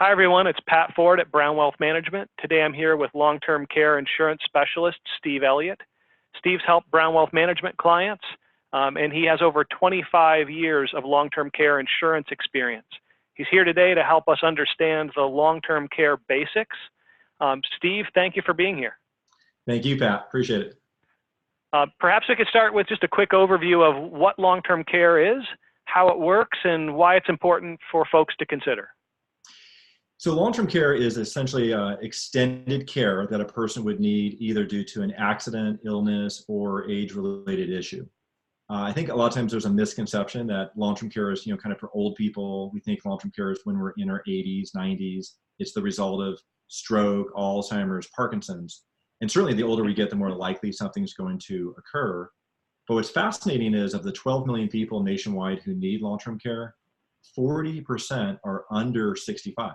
Hi, everyone. It's Pat Ford at Brown Wealth Management. Today, I'm here with long-term care insurance specialist Steve Elliot. Steve's helped Brown Wealth Management clients, and he has over 25 years of long-term care insurance experience. He's here today to help us understand the long-term care basics. Steve, thank you for being here. Thank you, Pat. Appreciate it. Perhaps we could start with just a quick overview of what long-term care is, how it works, and why it's important for folks to consider. So long-term care is essentially extended care that a person would need either due to an accident, illness, or age-related issue. I think a lot of times there's a misconception that long-term care is, kind of for old people. We think long-term care is when we're in our 80s, 90s. It's the result of stroke, Alzheimer's, Parkinson's. And certainly the older we get, the more likely something's going to occur. But what's fascinating is of the 12 million people nationwide who need long-term care, 40% are under 65.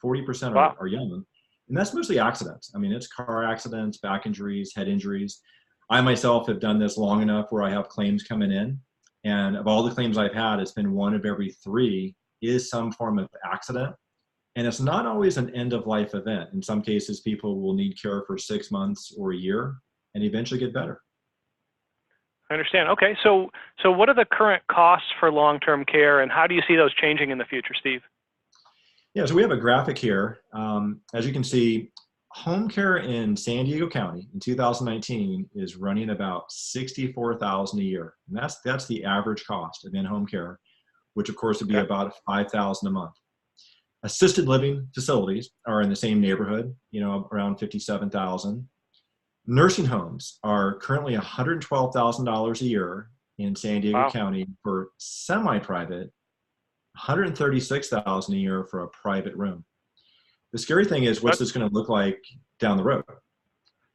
40% are young. And that's mostly accidents. I mean, it's car accidents, back injuries, head injuries. I myself have done this long enough where I have claims coming in. And of all the claims I've had, it's been one of every three is some form of accident. And it's not always an end-of-life event. In some cases, people will need care for 6 months or a year and eventually get better. I understand. Okay, so what are the current costs for long-term care, and how do you see those changing in the future, Steve? Yeah, so we have a graphic here. As you can see, home care in San Diego County in 2019 is running about $64,000 a year. And that's the average cost of in-home care, which of course would be about $5,000 a month. Assisted living facilities are in the same neighborhood, around $57,000. Nursing homes are currently $112,000 a year in San Diego County for semi-private, $136,000 a year for a private room. The scary thing is, what's this going to look like down the road?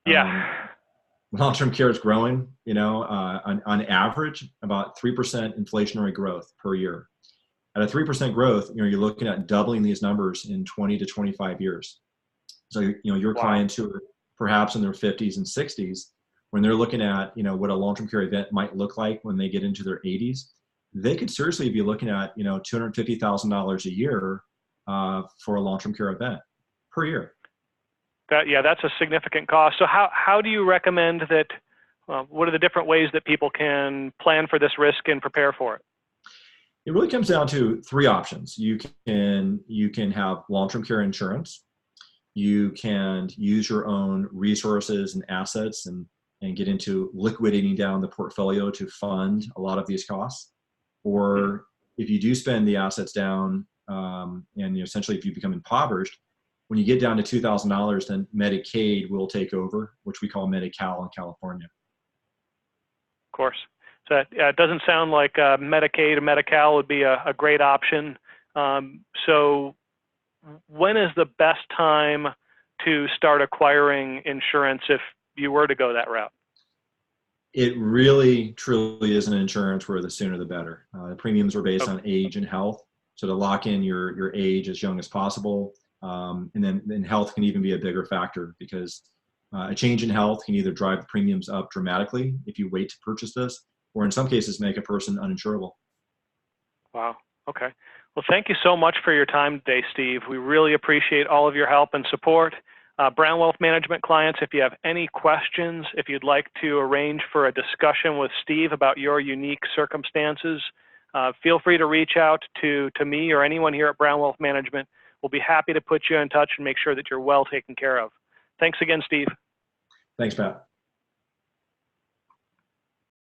Yeah. Long-term care is growing, on average, about 3% inflationary growth per year. At a 3% growth, you're looking at doubling these numbers in 20 to 25 years. So, your clients who are perhaps in their 50s and 60s, when they're looking at, what a long-term care event might look like when they get into their 80s, they could seriously be looking at, $250,000 a year for a long-term care event per year. That's a significant cost. So how do you recommend that, what are the different ways that people can plan for this risk and prepare for it? It really comes down to three options. You can have long-term care insurance. You can use your own resources and assets and get into liquidating down the portfolio to fund a lot of these costs. Or if you do spend the assets down, and essentially if you become impoverished, when you get down to $2,000, then Medicaid will take over, which we call Medi-Cal in California. Of course. So it doesn't sound like Medicaid or Medi-Cal would be a great option. So when is the best time to start acquiring insurance if you were to go that route? It really, truly is an insurance where the sooner the better. The premiums are based on age and health. So to lock in your age as young as possible. And then health can even be a bigger factor because a change in health can either drive the premiums up dramatically if you wait to purchase this, or in some cases make a person uninsurable. Wow. Okay. Well, thank you so much for your time today, Steve. We really appreciate all of your help and support. Brown Wealth Management clients, if you have any questions, if you'd like to arrange for a discussion with Steve about your unique circumstances, feel free to reach out to me or anyone here at Brown Wealth Management. We'll be happy to put you in touch and make sure that you're well taken care of. Thanks again, Steve. Thanks, Pat.